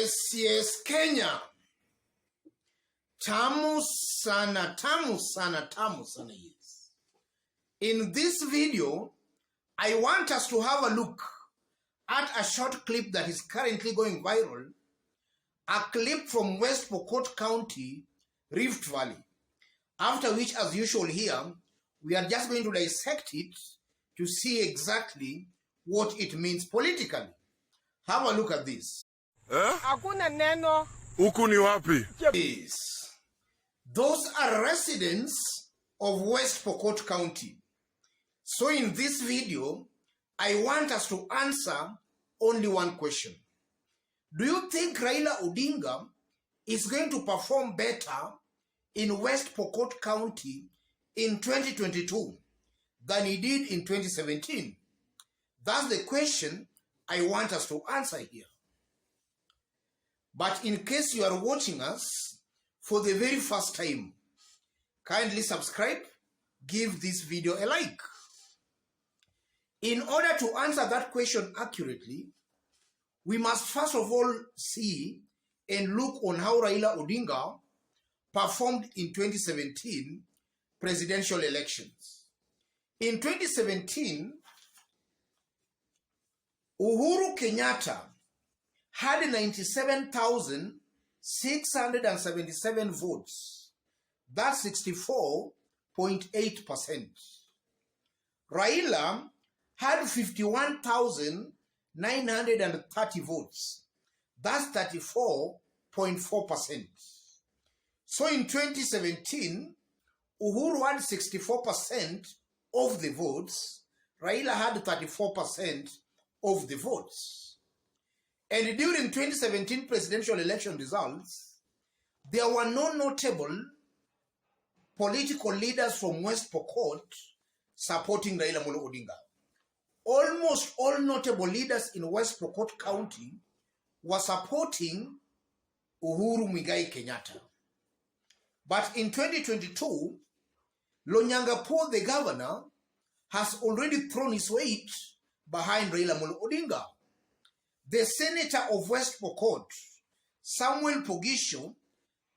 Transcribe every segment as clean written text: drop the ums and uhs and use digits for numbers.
Yes, yes, Kenya. Tamu sana, yes. In this video, I want us to have a look at a short clip that is currently going viral, a clip from West Pokot County, Rift Valley. After which, as usual here, we are just going to dissect it to see exactly what it means politically. Have a look at this. Hakuna neno. Huku ni wapi? Yes. Those are residents of West Pokot County. So in this video, I want us to answer only one question. Do you think Raila Odinga is going to perform better in West Pokot County in 2022 than he did in 2017? That's the question I want us to answer here. But in case you are watching us for the very first time, kindly subscribe, give this video a like. In order to answer that question accurately, we must first of all see and look on how Raila Odinga performed in 2017 presidential elections. In 2017, Uhuru Kenyatta had 97,677 votes. That's 64.8%. Raila had 51,930 votes. That's 34.4%. So in 2017, Uhuru had 64% of the votes. Raila had 34% of the votes. And during 2017 presidential election results, there were no notable political leaders from West Pokot supporting Raila Odinga. Almost all notable leaders in West Pokot County were supporting Uhuru Muigai Kenyatta. But in 2022, Lonyangapuo, the governor, has already thrown his weight behind Raila Odinga. The senator of West Pokot, Samuel Pogisho,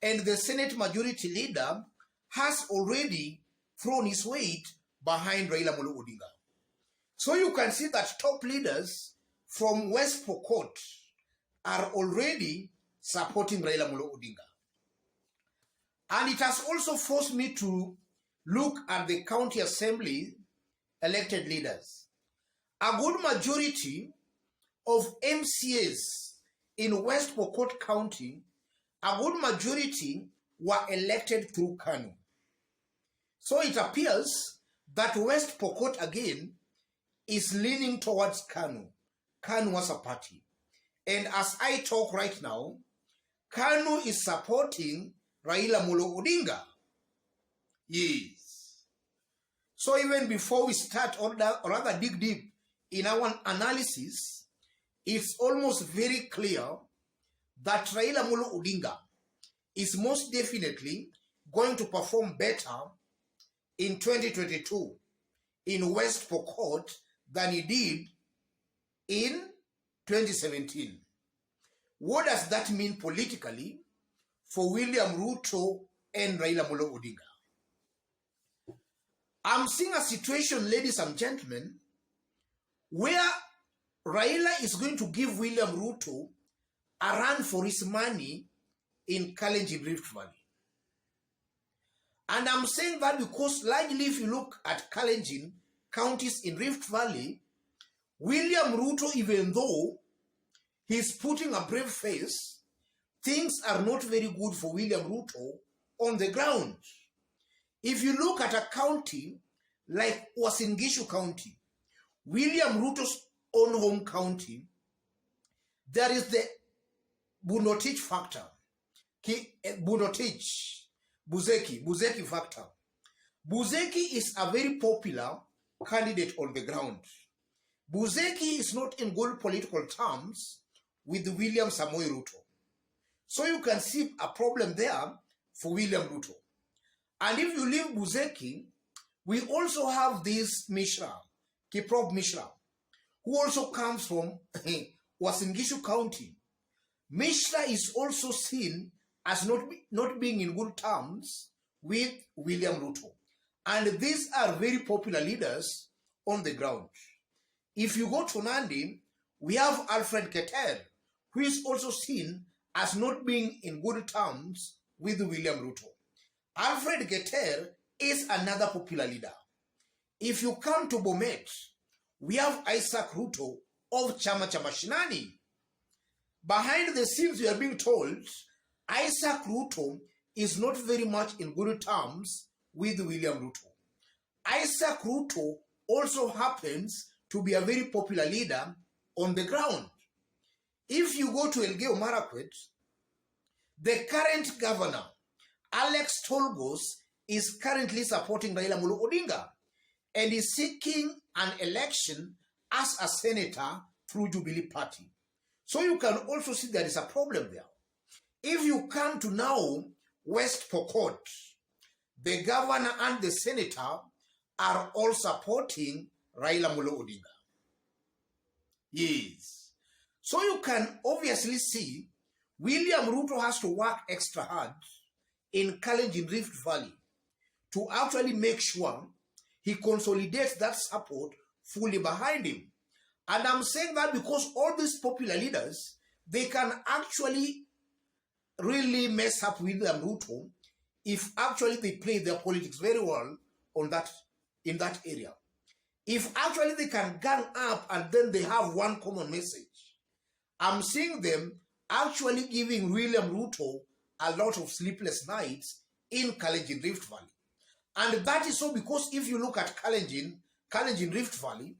and the Senate Majority Leader has already thrown his weight behind Raila Odinga. So you can see that top leaders from West Pokot are already supporting Raila Odinga. And it has also forced me to look at the county assembly elected leaders. A good majority of MCAs in West Pokot County, a good majority were elected through KANU. So it appears that West Pokot again is leaning towards KANU. KANU was a party. And as I talk right now, KANU is supporting Raila Odinga. Yes. So even before we start or rather dig deep in our analysis, it's almost very clear that Raila Odinga is most definitely going to perform better in 2022 in West Pokot than he did in 2017. What does that mean politically for William Ruto and Raila Odinga? I'm seeing a situation, ladies and gentlemen, where Raila is going to give William Ruto a run for his money in Kalenjin Rift Valley. And I'm saying that because largely if you look at Kalenjin counties in Rift Valley, William Ruto, even though he's putting a brave face, things are not very good for William Ruto on the ground. If you look at a county like Uasin Gishu County, William Ruto's own home county, there is the Bunotich factor. Buzeki factor. Buzeki is a very popular candidate on the ground. Buzeki is not in good political terms with William Samoei Ruto. So you can see a problem there for William Ruto. And if you leave Buzeki, we also have this Mishra, Kiprop Mishra, who also comes from Uasin Gishu County. Mishra is also seen as not being in good terms with William Ruto. And these are very popular leaders on the ground. If you go to Nandi, we have Alfred Keter, who is also seen as not being in good terms with William Ruto. Alfred Keter is another popular leader. If you come to Bomet, we have Isaac Ruto of Chama cha Mashinani. Behind the scenes, we are being told Isaac Ruto is not very much in good terms with William Ruto. Isaac Ruto also happens to be a very popular leader on the ground. If you go to Elgeyo Marakwet, the current governor, Alex Tolgos, is currently supporting Raila Amolo Odinga and is seeking an election as a senator through Jubilee Party. So you can also see there is a problem there. If you come to now West Pokot, the governor and the senator are all supporting Raila Amolo Odinga. Yes. So you can obviously see William Ruto has to work extra hard in Kalenjin Rift Valley to actually make sure he consolidates that support fully behind him. And I'm saying that because all these popular leaders, they can actually really mess up William Ruto if actually they play their politics very well in that area. If actually they can gang up and then they have one common message, I'm seeing them actually giving William Ruto a lot of sleepless nights in Kalenjin Rift Valley. And that is so because if you look at Kalenjin Rift Valley,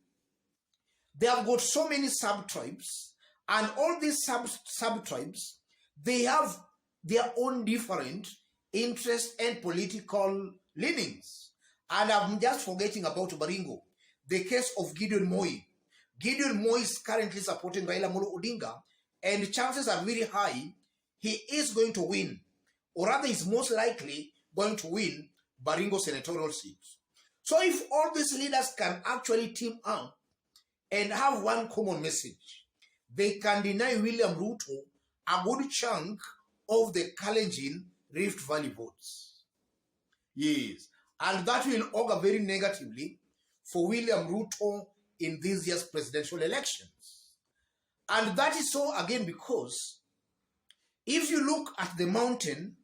they have got so many sub-tribes, and all these sub-tribes, they have their own different interests and political leanings. And I'm just forgetting about Baringo, the case of Gideon Moi. Gideon Moi is currently supporting Raila Amolo Odinga, and chances are very high he is going to win, or rather he's most likely going to win Baringo senatorial seats. So if all these leaders can actually team up and have one common message, they can deny William Ruto a good chunk of the Kalenjin Rift Valley votes. Yes, and that will augur very negatively for William Ruto in this year's presidential elections. And that is so again because if you look at the mountain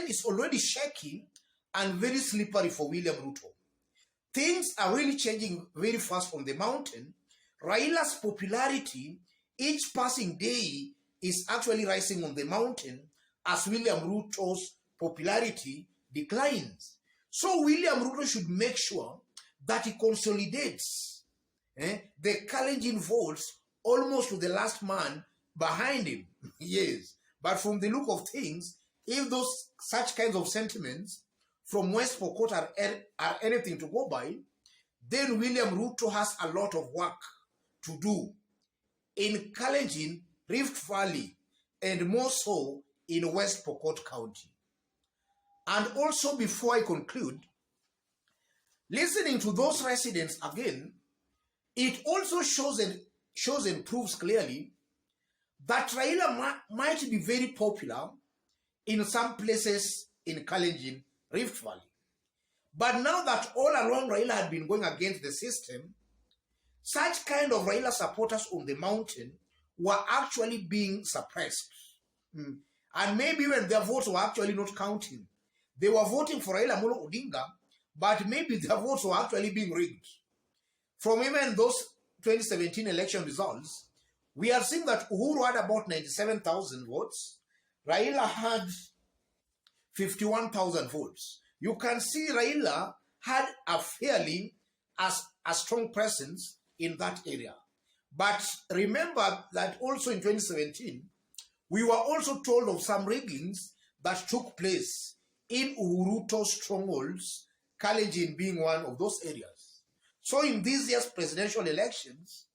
is already shaky and very slippery for William Ruto. Things are really changing very fast on the mountain. Raila's popularity each passing day is actually rising on the mountain as William Ruto's popularity declines. So William Ruto should make sure that he consolidates the Kalenjin votes almost to the last man behind him. Yes, but from the look of things, if those such kinds of sentiments from West Pokot are anything to go by, then William Ruto has a lot of work to do in Kalenjin, Rift Valley, and more so in West Pokot County. And also, before I conclude, listening to those residents again, it also shows and proves clearly that Raila might be very popular in some places in Kalenjin, Rift Valley. But now that all along Raila had been going against the system, such kind of Raila supporters on the mountain were actually being suppressed. And maybe when their votes were actually not counting, they were voting for Raila Amolo Odinga, but maybe their votes were actually being rigged. From even those 2017 election results, we are seeing that Uhuru had about 97,000 votes. Raila had 51,000 votes. You can see Raila had a fairly a strong presence in that area. But remember that also in 2017, we were also told of some riggings that took place in Uhuruto's strongholds, Kalenjin being one of those areas. So in this year's presidential elections,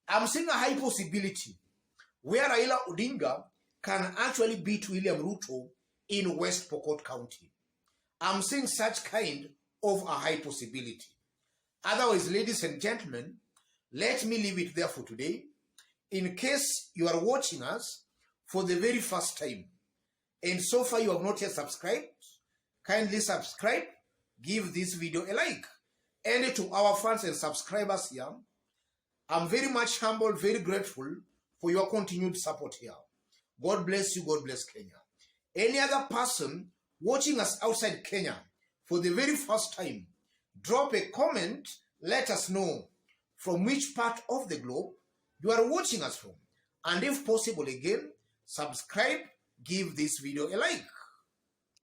I'm seeing a high possibility where Raila Odinga can actually beat William Ruto in West Pokot County. I'm seeing such kind of a high possibility. Otherwise, ladies and gentlemen, let me leave it there for today. in case you are watching us for the very first time, and so far you have not yet subscribed, kindly subscribe, give this video a like. And to our fans and subscribers here, I'm very much humble, very grateful for your continued support here. God bless you, God bless Kenya. Any other person watching us outside Kenya for the very first time, drop a comment, let us know from which part of the globe you are watching us from. And if possible again, subscribe, give this video a like.